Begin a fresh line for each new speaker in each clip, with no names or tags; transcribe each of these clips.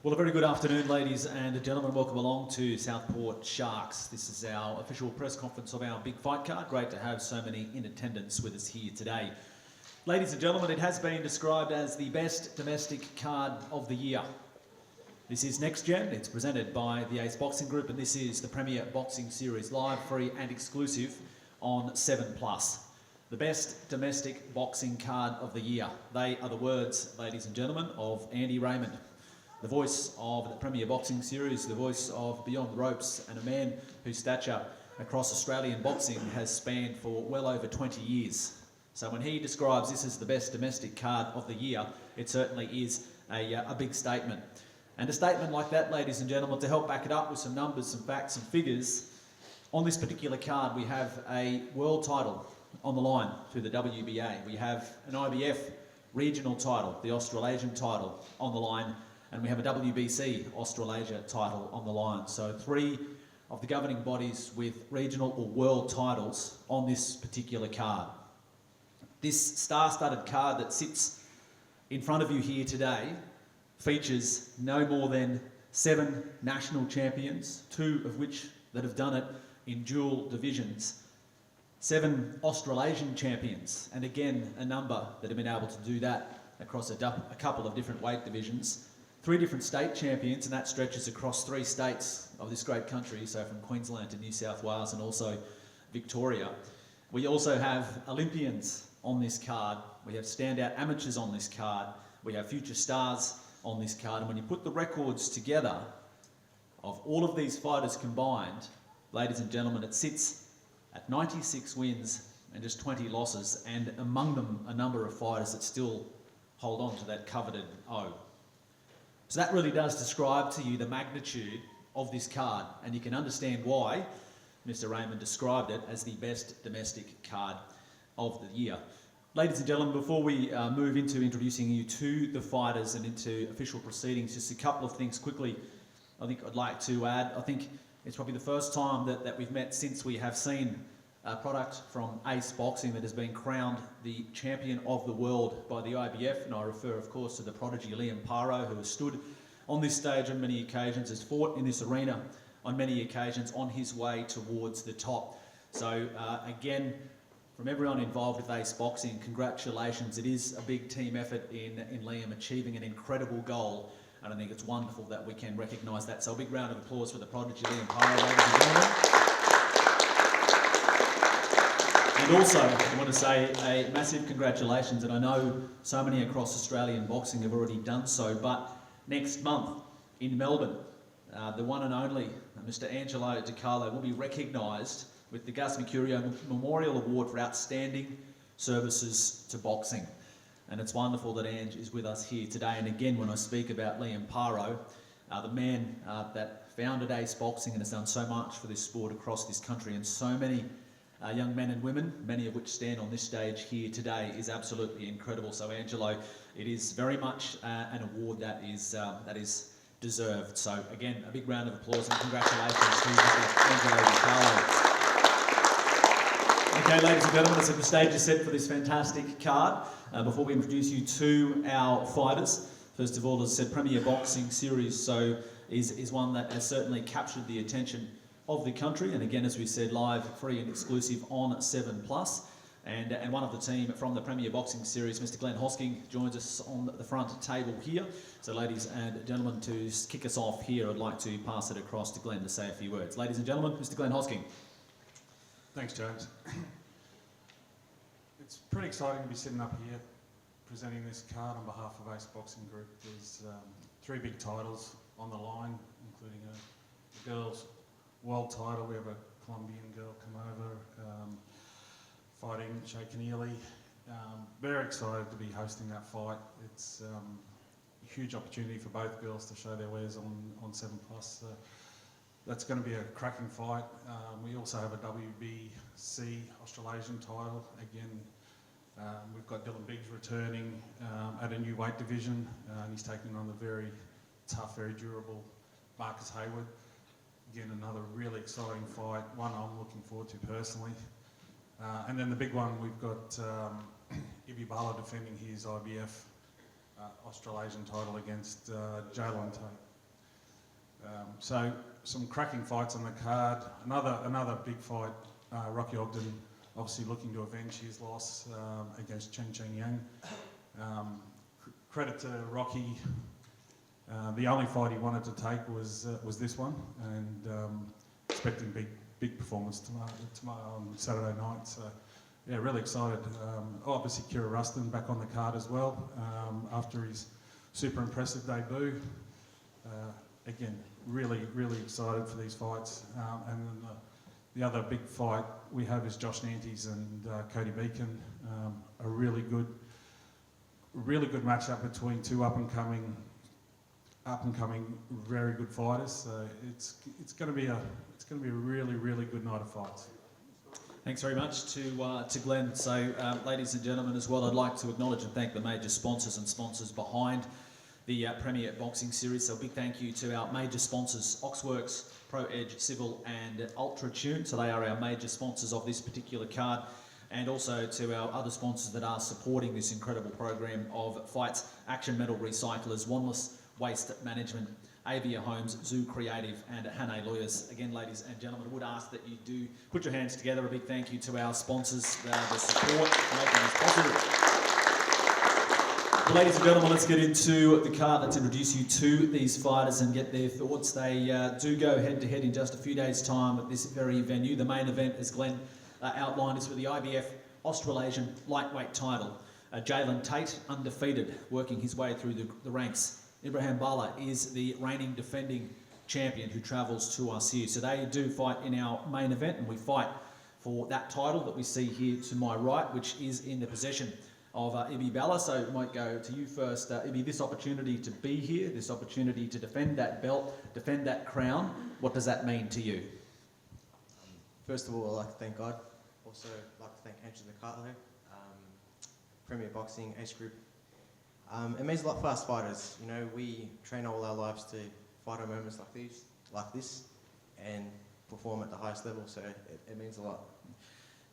Well, a very good afternoon, ladies and gentlemen. Welcome along to Southport Sharks. This is our official press conference of our big fight card. Great to have so many in attendance with us here today. Ladies and gentlemen, it has been described as the best domestic card of the year. This is Next Gen. It's presented by the Ace Boxing Group, and this is the Premier Boxing Series, live, free and exclusive on 7+. The best domestic boxing card of the year. They are the words, ladies and gentlemen, of Andy Raymond, the voice of the Premier Boxing Series, the voice of Beyond the Ropes, and a man whose stature across Australian boxing has spanned for well over 20 years. So when he describes this as the best domestic card of the year, it certainly is a big statement. And a statement like that, ladies and gentlemen, to help back it up with some numbers, some facts, some figures, on this particular card we have a world title on the line through the WBA. We have an IBF regional title, the Australasian title, on the line, and we have a WBC Australasia title on the line. So 3 of the governing bodies with regional or world titles on this particular card. This star-studded card that sits in front of you here today features no more than 7 national champions, 2 of which that have done it in dual divisions, 7 Australasian champions, and again a number that have been able to do that across a couple of different weight divisions, 3 different state champions, and that stretches across 3 states of this great country, so from Queensland to New South Wales and also Victoria. We also have Olympians on this card, we have standout amateurs on this card, we have future stars on this card, and when you put the records together of all of these fighters combined, ladies and gentlemen, it sits at 96 wins and just 20 losses, and among them a number of fighters that still hold on to that coveted O. So that really does describe to you the magnitude of this card, and you can understand why Mr. Raymond described it as the best domestic card of the year. Ladies and gentlemen, before we move into introducing you to the fighters and into official proceedings, just a couple of things quickly I think I'd like to add. I think it's probably the first time that we've met since we have seen a product from Ace Boxing that has been crowned the champion of the world by the IBF, and I refer of course to the prodigy Liam Paro, who has stood on this stage on many occasions, has fought in this arena on many occasions on his way towards the top. So again, from everyone involved with Ace Boxing, congratulations. It is a big team effort in Liam achieving an incredible goal, and I think it's wonderful that we can recognise that. So a big round of applause for the prodigy Liam Paro, ladies and gentlemen. And also, I want to say a massive congratulations, and I know so many across Australian boxing have already done so, but next month in Melbourne, the one and only Mr. Angelo Di Carlo will be recognised with the Gus Mercurio Memorial Award for Outstanding Services to Boxing. And it's wonderful that Ange is with us here today. And again, when I speak about Liam Paro, the man that founded Ace Boxing and has done so much for this sport across this country, and so many young men and women, many of which stand on this stage here today, is absolutely incredible. So Angelo, it is very much an award that is deserved. So again, a big round of applause and congratulations to Mr. Angelo Di Carlo. Okay, ladies and gentlemen, so the stage is set for this fantastic card. Before we introduce you to our fighters, first of all, as I said, Premier Boxing Series is one that has certainly captured the attention of the country, and again, as we said, live, free and exclusive on 7+. And one of the team from the Premier Boxing Series, Mr. Glenn Hosking, joins us on the front table here. So ladies and gentlemen, to kick us off here, I'd like to pass it across to Glenn to say a few words. Ladies and gentlemen, Mr. Glenn Hosking.
Thanks, James. It's pretty exciting to be sitting up here presenting this card on behalf of Ace Boxing Group. There's 3 big titles on the line, including a girls' world title. We have a Colombian girl come over fighting Shay Keneally. Very excited to be hosting that fight. It's a huge opportunity for both girls to show their wares on 7+. That's going to be a cracking fight. We also have a WBC Australasian title. Again, we've got Dylan Biggs returning at a new weight division, and he's taking on the very tough, very durable Marcus Hayward. Again, another really exciting fight, one I'm looking forward to personally. And then the big one, we've got Bala defending his IBF Australasian title against Jalen Tait. So some cracking fights on the card. Another big fight. Rocky Ogden obviously looking to avenge his loss against Chen Cheng Yang. Credit to Rocky. The only fight he wanted to take was this one, and expecting big performance tomorrow on Saturday night. So yeah, really excited. Obviously Kira Rustin back on the card as well after his super impressive debut. Again, really excited for these fights. And then the other big fight we have is Josh Nantes and Cody Beacon. A really good matchup between two up and coming, very good fighters. So it's going to be a really good night of fights.
Thanks very much to Glenn. So, ladies and gentlemen, as well, I'd like to acknowledge and thank the major sponsors behind the Premier Boxing Series. So a big thank you to our major sponsors, Oxworks, Pro Edge, Civil and Ultra Tune. So they are our major sponsors of this particular card. And also to our other sponsors that are supporting this incredible program of fights: Action Metal Recyclers, Wanless Waste Management, Avia Homes, Zoo Creative and Hannay Lawyers. Again, ladies and gentlemen, I would ask that you do put your hands together. A big thank you to our sponsors for the support for making this possible. Well, ladies and gentlemen, let's get into the card. Let's introduce you to these fighters and get their thoughts. They do go head-to-head in just a few days' time at this very venue. The main event, as Glenn outlined, is for the IBF Australasian lightweight title. Jalen Tait, undefeated, working his way through the ranks. Ibrahim Bala is the reigning defending champion who travels to us here. So they do fight in our main event, and we fight for that title that we see here to my right, which is in the possession of Ibi Bala. So I might go to you first. Ibi, this opportunity to be here, this opportunity to defend that belt, defend that crown, what does that mean to you?
First of all, I'd like to thank God. Also, I'd like to thank Angela McCartlow, Premier Boxing, Ace Group. It means a lot for us fighters. You know, we train all our lives to fight on moments like this, and perform at the highest level, so it means a lot.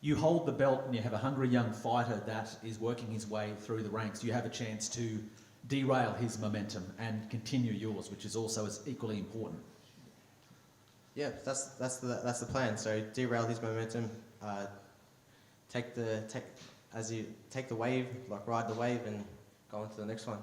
You hold the belt and you have a hungry young fighter that is working his way through the ranks. You have a chance to derail his momentum and continue yours, which is also as equally important.
Yeah, that's the plan. So derail his momentum, take the wave, like ride the wave, and go on to the next one.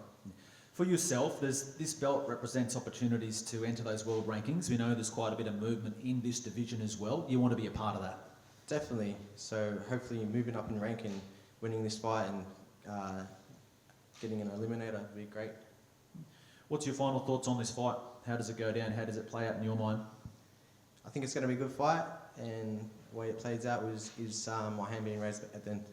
For yourself, this belt represents opportunities to enter those world rankings. We know there's quite a bit of movement in this division as well. You want to be a part of that?
Definitely. So hopefully moving up in rank and winning this fight and getting an eliminator would be great.
What's your final thoughts on this fight? How does it go down? How does it play out in your mind?
I think it's going to be a good fight, and the way it plays out is my hand being raised at the end.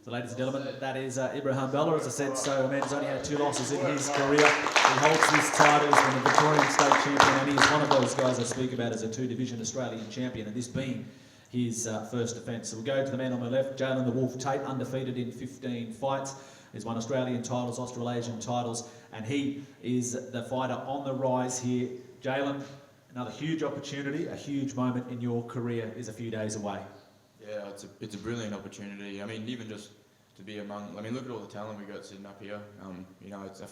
So, ladies and gentlemen, that is Ibrahim Bala. As I said, so a man who's only had 2 losses in his career. He holds this title as the Victorian State Champion, and he's one of those guys I speak about as a 2-division Australian champion, and this being his first defence. So we'll go to the man on my left, Jalen the Wolf Tait, undefeated in 15 fights. He's won Australian titles, Australasian titles, and he is the fighter on the rise here. Jalen, another huge opportunity, a huge moment in your career is a few days away.
Yeah, it's a brilliant opportunity. I mean, even just to be among. I mean, look at all the talent we got sitting up here. You know, I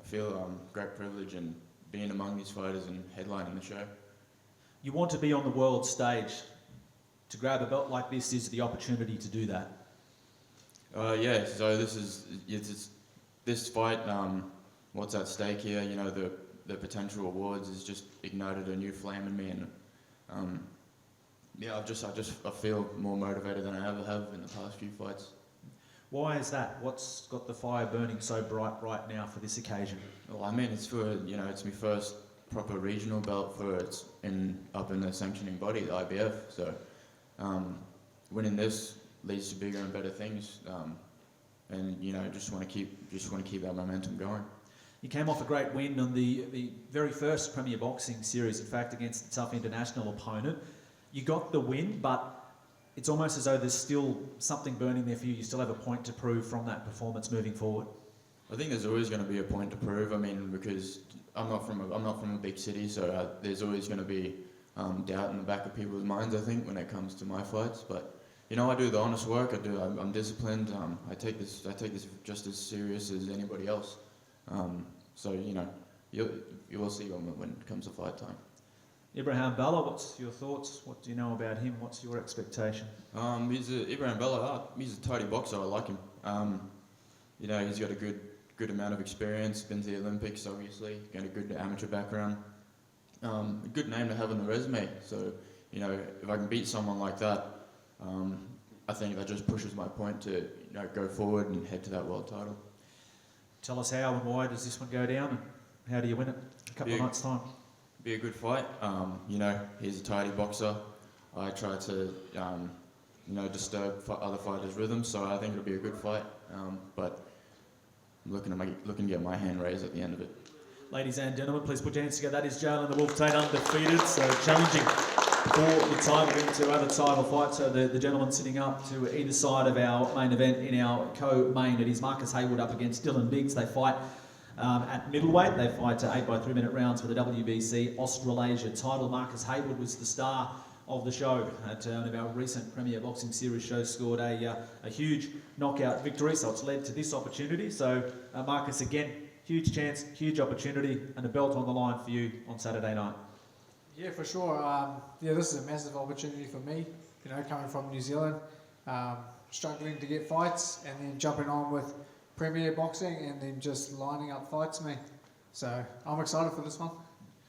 feel great privilege in being among these fighters and headlining the show.
You want to be on the world stage. To grab a belt like this is the opportunity to do that.
Yeah. So this fight. What's at stake here? You know, the potential awards has just ignited a new flame in me, and yeah, I feel more motivated than I ever have in the past few fights.
Why is that? What's got the fire burning so bright right now for this occasion?
Well, I mean, it's my first proper regional belt up in the sanctioning body, the IBF. So winning this leads to bigger and better things, and you know, just want to keep that momentum going.
You came off a great win on the very first Premier Boxing Series, in fact, against a tough international opponent. You got the win, but it's almost as though there's still something burning there for you. You still have a point to prove from that performance moving forward.
I think there's always going to be a point to prove. I mean, because I'm not from a big city, so there's always going to be doubt in the back of people's minds, I think, when it comes to my fights. But you know, I do the honest work. I'm disciplined. I take this just as serious as anybody else. So you know, you'll see when it comes to fight time.
Ibrahim, Bala, what's your thoughts? What do you know about him? What's your expectation?
Ibrahim Bala, he's a tidy boxer. I like him. He's got a good amount of experience. Been to the Olympics, obviously. Got a good amateur background. A good name to have on the resume. So, if I can beat someone like that, I think that just pushes my point to go forward and head to that world title.
Tell us how and why does this one go down, and how do you win it? A couple of nights' time.
Be a good fight. He's a tidy boxer. I try to, disturb other fighters' rhythm, so I think it'll be a good fight. But I'm looking to get my hand raised at the end of it.
Ladies and gentlemen, please put your hands together. That is Jalen the Wolf Tait, undefeated, so challenging for the title into other title fights. So the gentleman sitting up to either side of our main event in our co-main, it is Marcus Hayward up against Dylan Biggs. They fight at middleweight. They fight 8 by 3 minute rounds for the WBC Australasia title. Marcus Hayward was the star of the show at one of our recent Premier Boxing Series shows, scored a huge knockout victory, so it's led to this opportunity. So Marcus, again, huge chance, huge opportunity, and a belt on the line for you on Saturday night.
Yeah, for sure. This is a massive opportunity for me, coming from New Zealand, struggling to get fights and then jumping on with Premier Boxing and then just lining up fights me. So I'm excited for this one.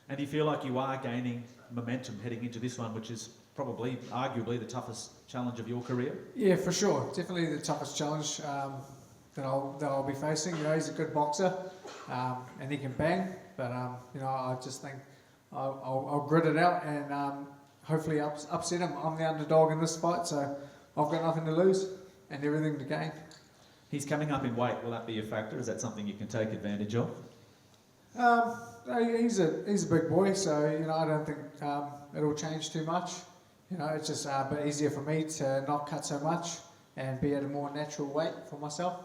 And do you feel like you are gaining momentum heading into this one, which is probably, arguably, the toughest challenge of your career?
Yeah, for sure. Definitely the toughest challenge that I'll be facing. He's a good boxer and he can bang, but I just think I'll grit it out and hopefully upset him. I'm the underdog in this fight, so I've got nothing to lose and everything to gain.
He's coming up in weight. Will that be a factor? Is that something you can take advantage of?
He's a big boy, so I don't think it'll change too much. It's just a bit easier for me to not cut so much and be at a more natural weight for myself.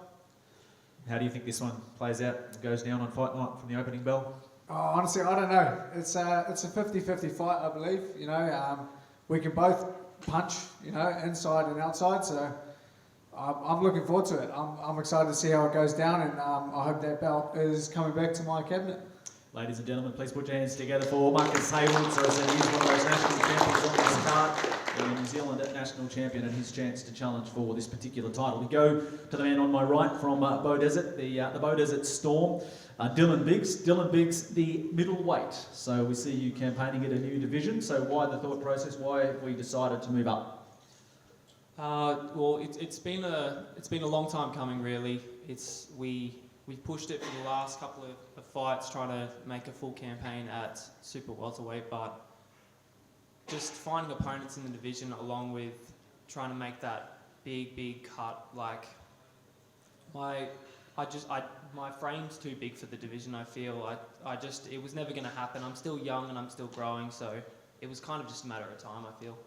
How do you think this one plays out, goes down on fight night from the opening bell?
Honestly, I don't know. It's a 50-50 fight, I believe. We can both punch, inside and outside. So I'm looking forward to it. I'm excited to see how it goes down, and I hope that belt is coming back to my cabinet.
Ladies and gentlemen, please put your hands together for Marcus Hayward. So as I said, he's one of those national champions on this card. The New Zealand national champion, and his chance to challenge for this particular title. We go to the man on my right from Bow Desert, the Bow Desert Storm, Dylan Biggs. Dylan Biggs, the middleweight. So we see you campaigning at a new division. So why the thought process? Why have we decided to move up?
It's been a long time coming, really. We've pushed it for the last couple of fights, trying to make a full campaign at super welterweight, but just finding opponents in the division, along with trying to make that big cut. Like my frame's too big for the division. I feel it was never going to happen. I'm still young and I'm still growing, so it was kind of just a matter of time, I feel.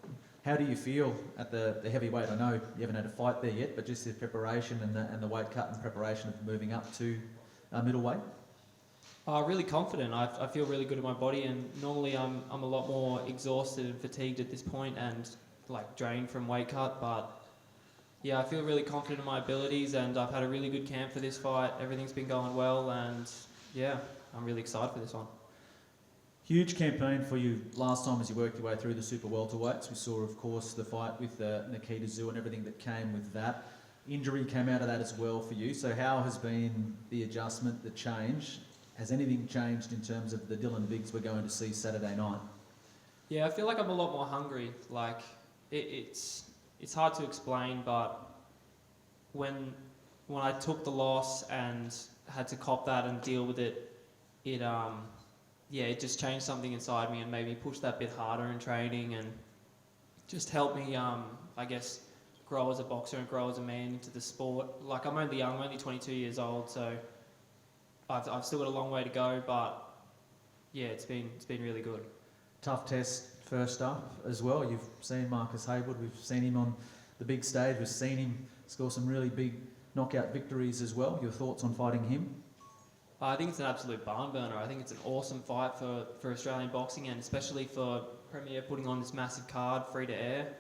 How do you feel at the heavyweight? I know you haven't had a fight there yet, but just the preparation and the weight cut and preparation of moving up to middleweight?
Really confident. I feel really good in my body, and normally I'm a lot more exhausted and fatigued at this point and drained from weight cut, but yeah, I feel really confident in my abilities, and I've had a really good camp for this fight. Everything's been going well, and yeah, I'm really excited for this one.
Huge campaign for you last time as you worked your way through the super welterweights. We saw, of course, the fight with Nikita Zoo and everything that came with that. Injury came out of that as well for you. So how has been the adjustment, the change? Has anything changed in terms of the Dylan Biggs we're going to see Saturday night?
Yeah, I feel like I'm a lot more hungry. It's hard to explain, but when I took the loss and had to cop that and deal with it, it just changed something inside me and made me push that bit harder in training and just helped me, grow as a boxer and grow as a man into the sport. I'm only young, I'm only 22 years old, so I've still got a long way to go, but yeah, it's been really good.
Tough test first up as well. You've seen Marcus Hayward, we've seen him on the big stage, we've seen him score some really big knockout victories as well. Your thoughts on fighting him?
I think it's an absolute barn burner. I think it's an awesome fight for Australian boxing, and especially for Premier putting on this massive card, free to air.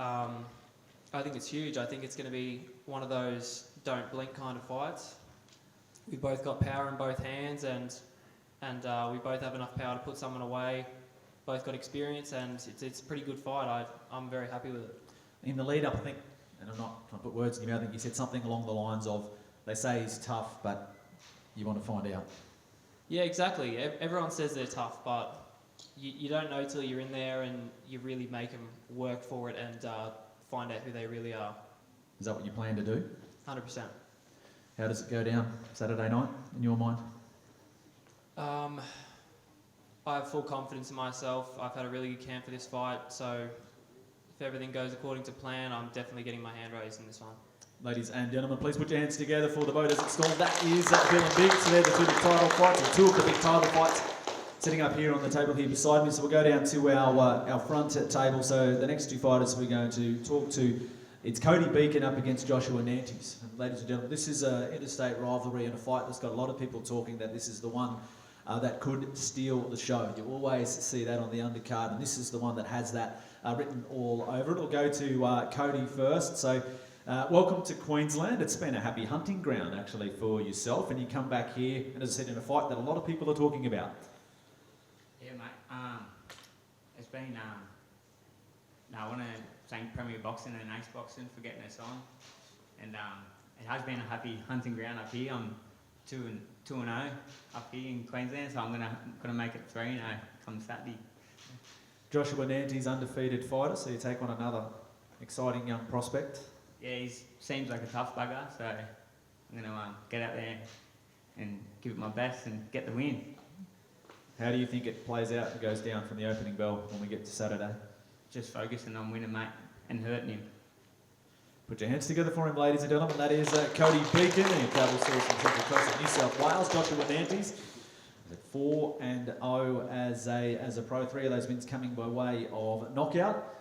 I think it's huge. I think it's going to be one of those don't blink kind of fights. We've both got power in both hands, and and we both have enough power to put someone away. Both got experience, and it's a pretty good fight. I'm very happy with it.
In the lead up, I think, and I'm not trying to put words in your mouth, I think you said something along the lines of, they say he's tough, but you want to find out.
Yeah, exactly. Everyone says they're tough, but you don't know till you're in there and you really make them work for it and find out who they really are.
Is that what you plan to do?
100%.
How does it go down Saturday night, in your mind?
I have full confidence in myself. I've had a really good camp for this fight, so if everything goes according to plan, I'm definitely getting my hand raised in this one.
Ladies and gentlemen, please put your hands together for the voters installed. That is Bill and Biggs. They're the two big title fights, or two of the big title fights, sitting up here on the table here beside me. So we'll go down to our front table. So the next two fighters we're going to talk to, it's Cody Beacon up against Joshua Nantes. And ladies and gentlemen, this is an interstate rivalry and a fight that's got a lot of people talking that this is the one that could steal the show. You always see that on the undercard, and this is the one that has that written all over it. We'll go to Cody first. So welcome to Queensland. It's been a happy hunting ground actually for yourself, and you come back here, and as I said, in a fight that a lot of people are talking about.
Yeah, mate. It's been. I want to thank Premier Boxing and Ace Boxing for getting us on, and it has been a happy hunting ground up here. I'm 2-0 up here in Queensland, so I'm gonna make it 3-0 come Saturday.
Joshua Nantes, undefeated fighter, so you take on another exciting young prospect.
Yeah, he seems like a tough bugger, so I'm gonna get out there and give it my best and get the win.
How do you think it plays out and goes down from the opening bell when we get to Saturday?
Just focusing on winning, mate, and hurting him.
Put your hands together for him, ladies and gentlemen. That is Cody Beacon, he travels through from Central Coast of New South Wales. Joshua Nantes at 4-0 as a pro. 3 of those wins coming by way of knockout.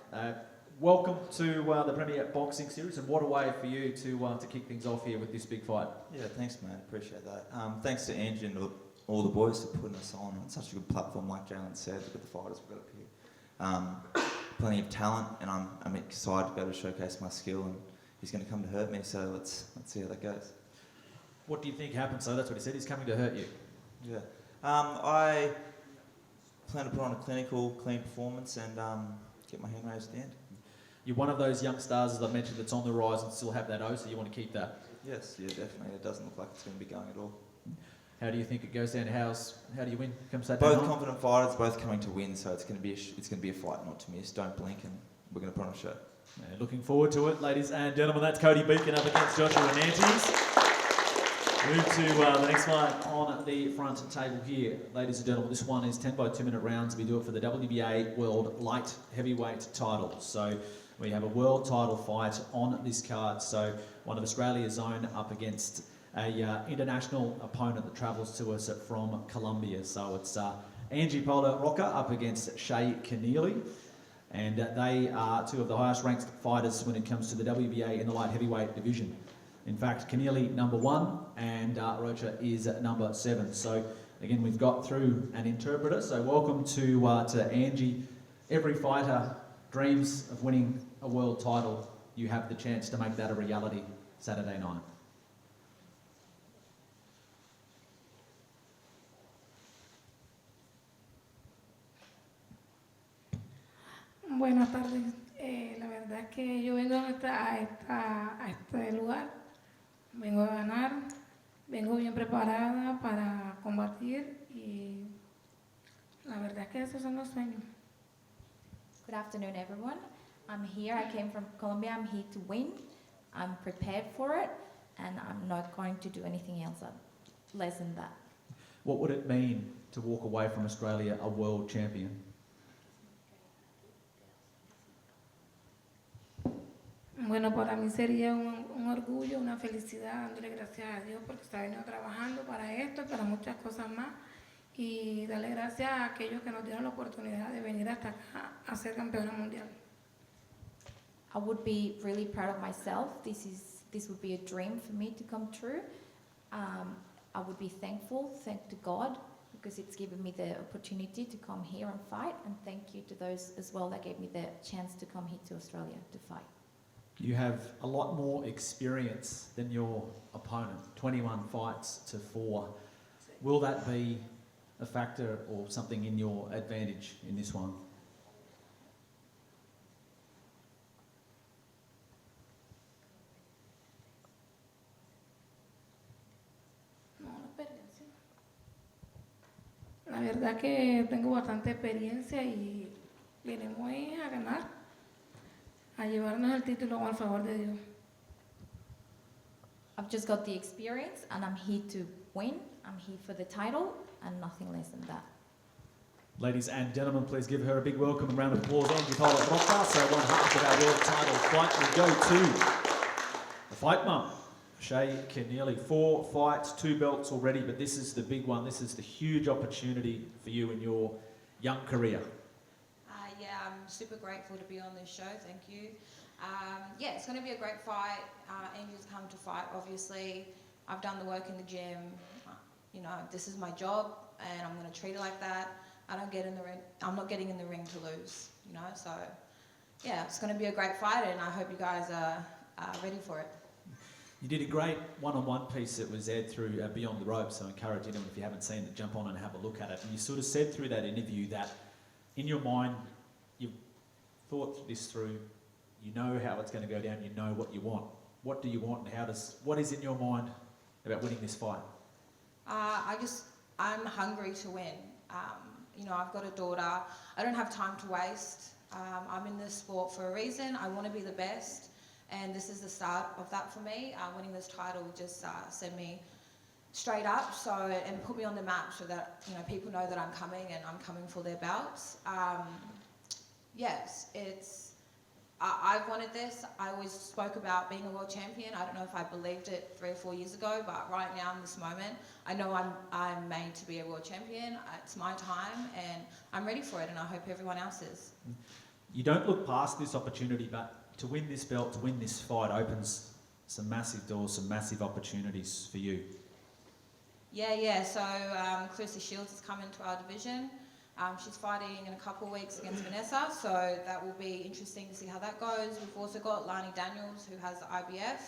Welcome to the Premier Boxing Series, and what a way for you to kick things off here with this big fight.
Yeah, thanks, man. Appreciate that. Thanks to Angie and all the boys for putting us on such a good platform, like Jalen said, with the fighters we've got up here. Plenty of talent, and I'm excited to be able to showcase my skill, and he's going to come to hurt me, so let's see how that goes.
What do you think happens? So that's what he said, he's coming to hurt you.
Yeah. I plan to put on a clinical, clean performance and get my hand raised at the end.
You're one of those young stars, as I mentioned, that's on the rise and still have that O, so you want to keep that.
Yes, yeah, definitely. It doesn't look like it's going to be going at all.
How do you think it goes down? How do you win? Come Saturday
Both
night?
confident fighters, both coming to win, so it's going to be a fight not to miss. Don't blink, and we're going to put on a show.
Yeah, looking forward to it, ladies and gentlemen. That's Cody Beacon up against Joshua Nantes. Move to the next fight on the front table here. Ladies and gentlemen, this one is 10 by 2 minute rounds. We do it for the WBA World Light Heavyweight title. So we have a world title fight on this card. So one of Australia's own up against a international opponent that travels to us from Colombia. So it's Angie Rocker up against Shay Keneally. And they are two of the highest ranked fighters when it comes to the WBA in the light heavyweight division. In fact, Keneally number 1 and Rocha is number 7. So again, we've got through an interpreter. So welcome to Angie. Every fighter dreams of winning a world title. You have the chance to make that a reality Saturday night.
Buenas tardes. La verdad es que yo vengo a este lugar, vengo a ganar, vengo bien preparada para combatir y la verdad es que esos son los sueños.
Good afternoon, everyone. I'm here. I came from Colombia. I'm here to win. I'm prepared for it, and I'm not going to do anything else less than that.
What would it mean to walk away from Australia a world champion?
Bueno, para mí sería un orgullo, una felicidad, dándole gracias a Dios porque está venido trabajando para esto y para muchas cosas más. Y darle gracias a aquellos que nos dieron la oportunidad de venir hasta acá a ser campeona mundial.
I would be really proud of myself. This would be a dream for me to come true. I would be thankful to God because it's given me the opportunity to come here and fight, and thank you to those as well that gave me the chance to come here to Australia to fight.
You have a lot more experience than your opponent, 21 fights to 4. Will that be a factor or something in your advantage in this one?
No, la experiencia. La verdad que tengo bastante experiencia y venimos ahí a ganar, a llevarnos el título al favor de Dios.
I've just got the experience and I'm here to win. I'm here for the title and nothing less than that.
Ladies and gentlemen, please give her a big welcome and round of applause. Angie Pola Roca. So 1/2 of our world title fight will go to the fight mum, Shay Keneally. 4 fights, 2 belts already, but this is the big one. This is the huge opportunity for you in your young career.
Yeah, I'm super grateful to be on this show. Thank you. Yeah, it's going to be a great fight. Angel's come to fight, obviously. I've done the work in the gym. You know, this is my job, and I'm going to treat it like that. I don't get in the ring. I'm not getting in the ring to lose. You know, so yeah, it's going to be a great fight, and I hope you guys are ready for it.
You did a great one-on-one piece that was aired through Beyond the Ropes, so I encourage anyone, if you haven't seen it, jump on and have a look at it. And you sort of said through that interview that in your mind, you've thought this through, you know how it's going to go down, you know what you want. What do you want and what is in your mind about winning this fight?
I'm hungry to win. You know, I've got a daughter. I don't have time to waste. I'm in this sport for a reason. I want to be the best. And this is the start of that for me. Winning this title just sent me straight up and put me on the map so that, you know, people know that I'm coming and I'm coming for their belts. Yes, I've wanted this. I always spoke about being a world champion. I don't know if I believed it 3 or 4 years ago, but right now in this moment, I know I'm made to be a world champion. It's my time and I'm ready for it, and I hope everyone else is.
You don't look past this opportunity, but to win this belt, to win this fight opens some massive doors, some massive opportunities for you.
Yeah. So Clarissa Shields has come into our division. She's fighting in a couple of weeks against Vanessa, so that will be interesting to see how that goes. We've also got Lani Daniels, who has the IBF.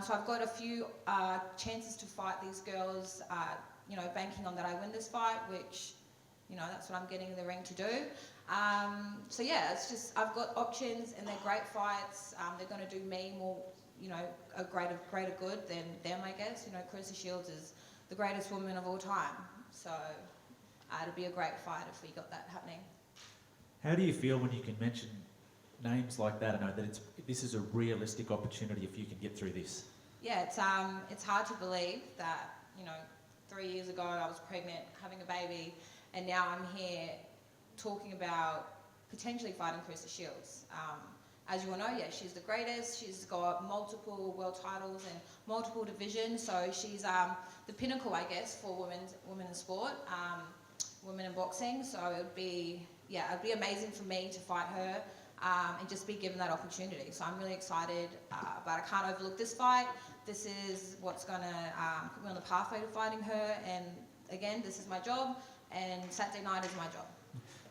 So I've got a few chances to fight these girls, you know, banking on that I win this fight, which, you know, that's what I'm getting in the ring to do. So yeah, it's just, I've got options and they're great fights. They're going to do me more, you know, a greater good than them, I guess. You know, Clarissa Shields is the greatest woman of all time. So it'll be a great fight if we got that happening.
How do you feel when you can mention names like that and know that this is a realistic opportunity if you can get through this?
Yeah, it's hard to believe that, you know, 3 years ago I was pregnant, having a baby, and now I'm here talking about potentially fighting Clarissa Shields. As you all know, yeah, she's the greatest. She's got multiple world titles and multiple divisions, so she's the pinnacle, I guess, for women in sport, women in boxing. So it'd be amazing for me to fight her and just be given that opportunity. So I'm really excited, but I can't overlook this fight. This is what's going to put me on the pathway to fighting her, and again, this is my job, and Saturday night is my job.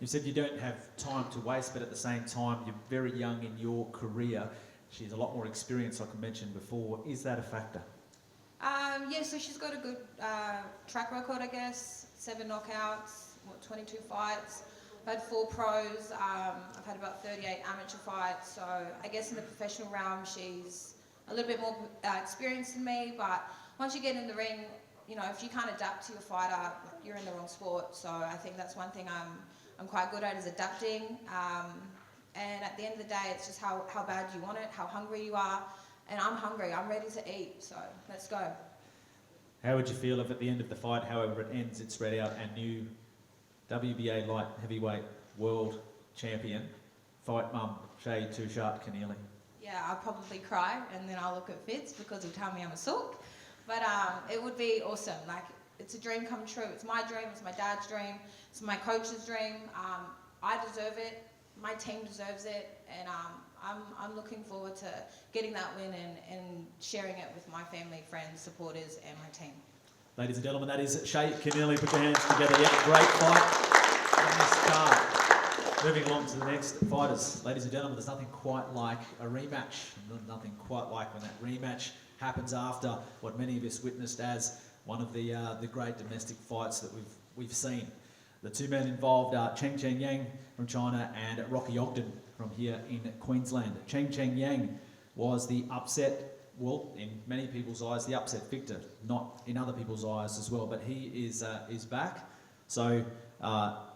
You said you don't have time to waste, but at the same time, you're very young in your career. She's a lot more experienced, like I mentioned before. Is that a factor?
Yeah, so she's got a good track record, I guess. 7 knockouts, 22 fights. I've had 4 pros. I've had about 38 amateur fights. So I guess in the professional realm, she's a little bit more experienced than me. But once you get in the ring, you know, if you can't adapt to your fighter, you're in the wrong sport. So I think that's one thing I'm quite good at, is adapting. And at the end of the day, it's just how bad you want it, how hungry you are. And I'm hungry. I'm ready to eat. So let's go.
How would you feel if at the end of the fight, however it ends, it's read out a new WBA light heavyweight world champion, fight mum, Shay Two-Shot Keneally?
Yeah, I'll probably cry, and then I'll look at Fitz because he'll tell me I'm a sook. But it would be awesome. Like, it's a dream come true. It's my dream. It's my dad's dream. It's my coach's dream. I deserve it. My team deserves it, and I'm looking forward to getting that win and sharing it with my family, friends, supporters, and my team.
Ladies and gentlemen, that is Shay Keneally. Put your hands together. Yeah, great fight on this card. Moving along to the next fighters. Ladies and gentlemen, there's nothing quite like a rematch. Nothing quite like when that rematch happens after what many of us witnessed as one of the great domestic fights that we've we've seen. The two men involved are Cheng Yang from China and Rocky Ogden from here in Queensland. Cheng Yang was the upset, well, in many people's eyes, the upset victor, not in other people's eyes as well, but he is back. So,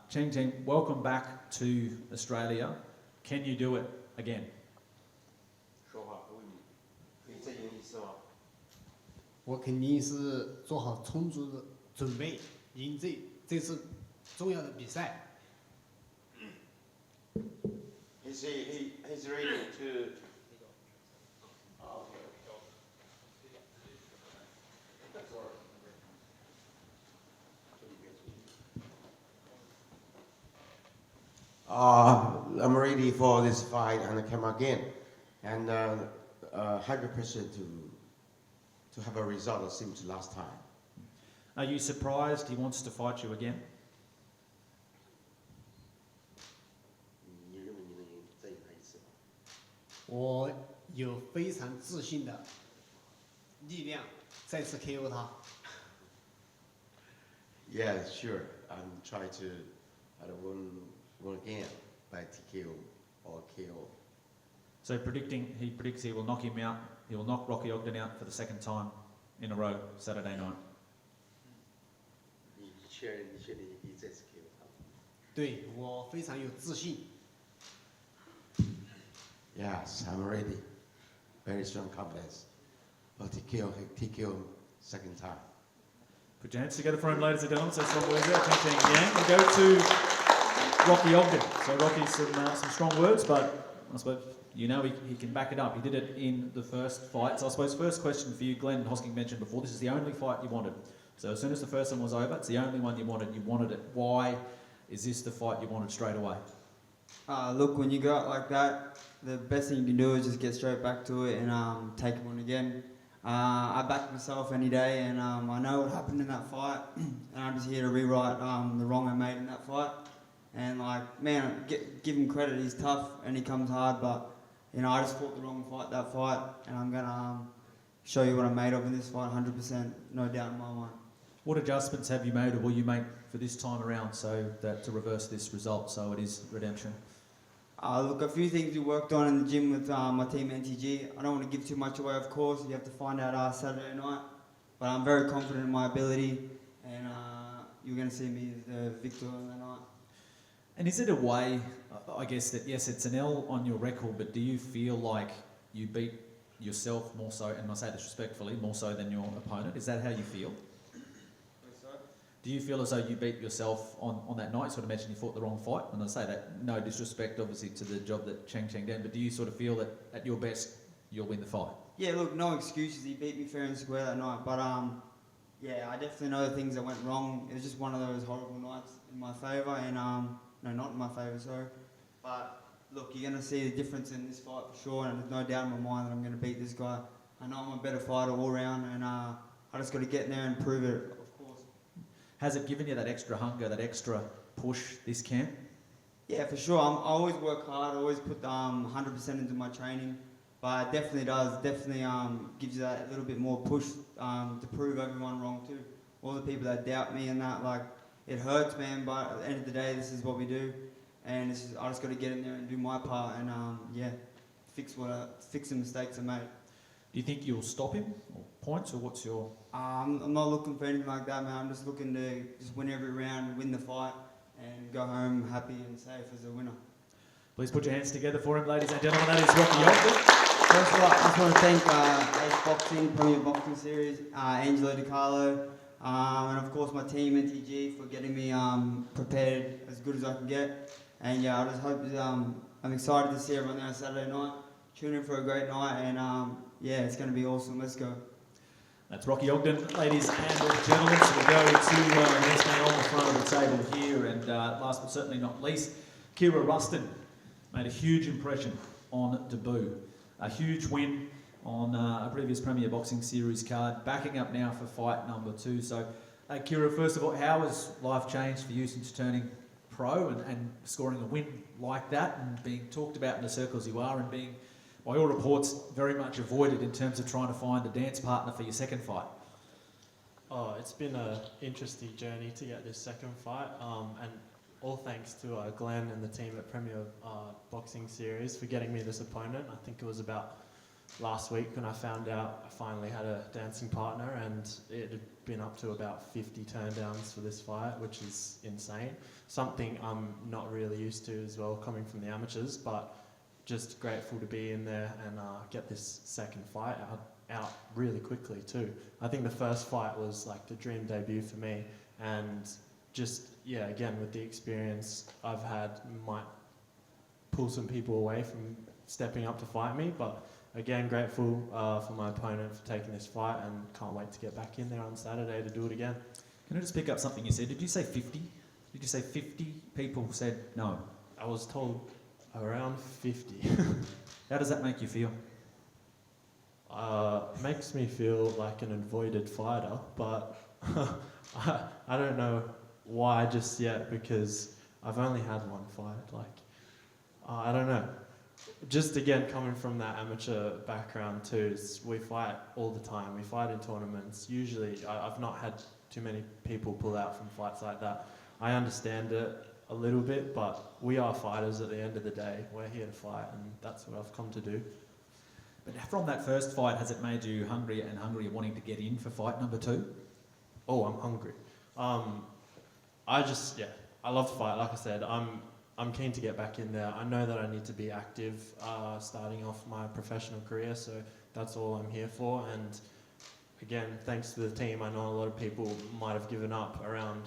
Cheng, welcome back to Australia. Can you do it again?
说话不问你，可以再有一次吗？我肯定是做好充足的准备，迎接这次重要的比赛。
He's ready to. I'm ready for this fight and come again, and have the pressure to have a result that seems last time.
Are you surprised he wants to fight you again?
你认为你能再赢他一次吗？
我有非常自信的力量再次 KO 他。
Yeah, sure. I'm trying to. I don't want again by TKO or KO.
So he predicts he will knock him out. He will knock Rocky Ogden out for the second time in a row Saturday night.
你确定你可以再次 KO 他？
对我非常有自信。
Yes, I'm ready. Very strong confidence. But TKO second time.
Put your hands together for him, ladies and gentlemen. So strong words there, Cheng Yang. We'll go to Rocky Ogden. So Rocky, some strong words, but I suppose you know he can back it up. He did it in the first fight. So I suppose first question for you, Glenn Hosking mentioned before, this is the only fight you wanted. So as soon as the first one was over, it's the only one you wanted it. Why is this the fight you wanted straight away?
Look, when you go out like that, the best thing you can do is just get straight back to it and take him on again. I back myself any day, and I know what happened in that fight, and I'm just here to rewrite the wrong I made in that fight. And like, man, give him credit. He's tough and he comes hard, but you know, I just fought the wrong fight that fight, and I'm gonna show you what I'm made of in this fight, 100%, no doubt in my mind.
What adjustments have you made, or will you make for this time around, so that to reverse this result, so it is redemption?
Look, a few things we worked on in the gym with my team NTG. I don't want to give too much away, of course. You have to find out Saturday night. But I'm very confident in my ability, and you're going to see me as the victor on that night.
And is it a way, I guess, that yes, it's an L on your record, but do you feel like you beat yourself more so, and I say this respectfully, more so than your opponent? Is that how you feel? Do you feel as though you beat yourself on that night? You sort of mentioned you fought the wrong fight, and I say that, no disrespect obviously to the job that Cheng did, but do you sort of feel that at your best you'll win the fight?
Yeah, look, no excuses. He beat me fair and square that night, but yeah, I definitely know the things that went wrong. It was just one of those horrible nights in my favour, and no, not in my favour, sorry. But look, you're going to see the difference in this fight for sure, and there's no doubt in my mind that I'm going to beat this guy. I know I'm a better fighter all round, and I just got to get in there and prove it.
Has it given you that extra hunger, that extra push this camp?
Yeah, for sure. I always work hard, I always put 100% into my training, but it definitely does, gives you that little bit more push to prove everyone wrong too. All the people that doubt me and that, like, it hurts, man, but at the end of the day, this is what we do, and I just got to get in there and do my part and yeah, fix the mistakes I made.
Do you think you'll stop him, or points, or what's your...
I'm not looking for anything like that, man. I'm just looking to just win every round, win the fight, and go home happy and safe as a winner.
Please put your hands together for him, ladies and gentlemen. That is Rocky Ogden.
First of all, I just want to thank Ace Boxing, Premier Boxing Series, Angelo DiCarlo, and of course my team NTG for getting me prepared as good as I can get. And yeah, I just hope I'm excited to see everyone there on Saturday night. Tune in for a great night, and yeah, it's going to be awesome. Let's go.
That's Rocky Ogden, ladies and gentlemen. So we go to the next man on the front of the table here, and last but certainly not least, Kira Rustin made a huge impression on debut. A huge win on a previous Premier Boxing Series card, backing up now for fight number 2. So, Kira, first of all, how has life changed for you since turning pro and scoring a win like that, and being talked about in the circles you are, and being, by all reports, very much avoided in terms of trying to find a dance partner for your second fight?
Oh, it's been an interesting journey to get this second fight, and all thanks to Glenn and the team at Premier Boxing Series for getting me this opponent. I think it was about last week when I found out I finally had a dancing partner, and it had been up to about 50 turndowns for this fight, which is insane. Something I'm not really used to as well, coming from the amateurs, but just grateful to be in there and get this second fight out really quickly too. I think the first fight was like the dream debut for me, and just, yeah, again, with the experience I've had, might pull some people away from stepping up to fight me, but again, grateful for my opponent for taking this fight, and can't wait to get back in there on Saturday to do it again.
Can I just pick up something you said? Did you say 50? Did you say 50 people said no?
I was told around 50.
How does that make you feel?
Makes me feel like an avoided fighter, but I don't know why just yet, because I've only had one fight. Like, I don't know. Just again, coming from that amateur background too, we fight all the time. We fight in tournaments. Usually, I've not had too many people pull out from fights like that. I understand it a little bit, but we are fighters at the end of the day. We're here to fight, and that's what I've come to do.
But from that first fight, has it made you hungrier and hungrier wanting to get in for fight number 2?
Oh, I'm hungry. I love to fight. Like I said, I'm keen to get back in there. I know that I need to be active starting off my professional career, so that's all I'm here for. And again, thanks to the team, I know a lot of people might have given up around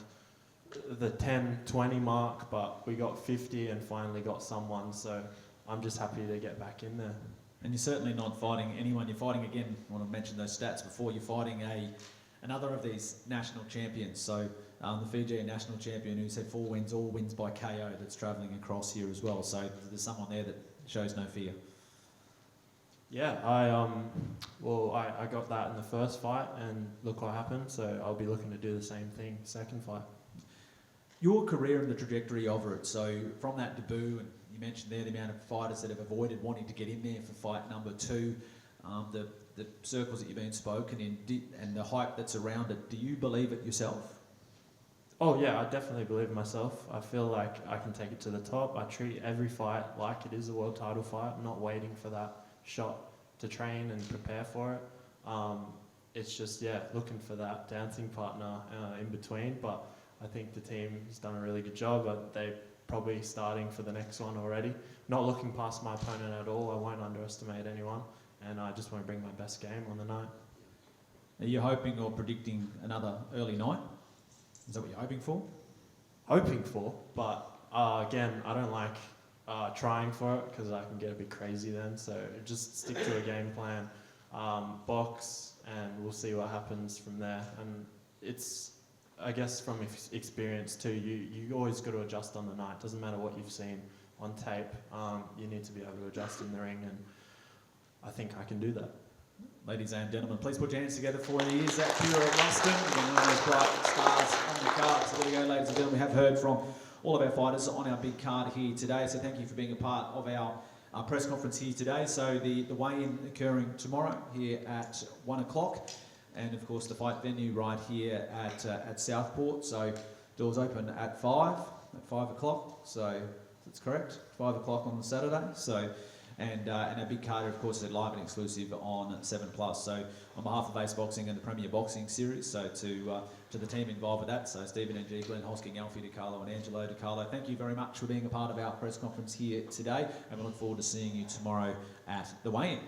the 10, 20 mark, but we got 50 and finally got someone, so I'm just happy to get back in there.
And you're certainly not fighting anyone. You're fighting, again, I want to mention those stats before, you're fighting another of these national champions. So the Fijian national champion who's had 4 wins, all wins by KO, that's travelling across here as well. So there's someone there that shows no fear.
Yeah, I got that in the first fight, and look what happened. So I'll be looking to do the same thing second fight.
Your career and the trajectory of it, so from that debut, and you mentioned there the amount of fighters that have avoided wanting to get in there for fight number 2, the circles that you've been spoken in, and the hype that's around it, do you believe it yourself?
Oh yeah, I definitely believe in myself. I feel like I can take it to the top. I treat every fight like it is a world title fight. I'm not waiting for that shot to train and prepare for it. It's just, yeah, looking for that dancing partner in between, but I think the team has done a really good job. They're probably starting for the next one already. Not looking past my opponent at all. I won't underestimate anyone, and I just want to bring my best game on the night.
Are you hoping or predicting another early night? Is that what you're hoping for?
Hoping for, but again, I don't like trying for it, because I can get a bit crazy then. So just stick to a game plan, box, and we'll see what happens from there. And it's, I guess, from experience too, you always got to adjust on the night. Doesn't matter what you've seen on tape, you need to be able to adjust in the ring, and I think I can do that.
Ladies and gentlemen, please put your hands together for he is that Pure of Ruston, one of those bright stars on the card. So there we go, ladies and gentlemen, we have heard from all of our fighters on our big card here today. So thank you for being a part of our press conference here today. So the weigh-in occurring tomorrow here at 1 o'clock. And of course the fight venue right here at Southport. So doors open at 5 o'clock. So that's correct, 5 o'clock on the Saturday. So and our big card, of course, is live and exclusive on 7+. So on behalf of Ace Boxing and the Premier Boxing Series, so to the team involved with that, so Stephen and Glenn Hosking, Alfie DiCarlo and Angelo DiCarlo, thank you very much for being a part of our press conference here today, and we look forward to seeing you tomorrow at the weigh-in.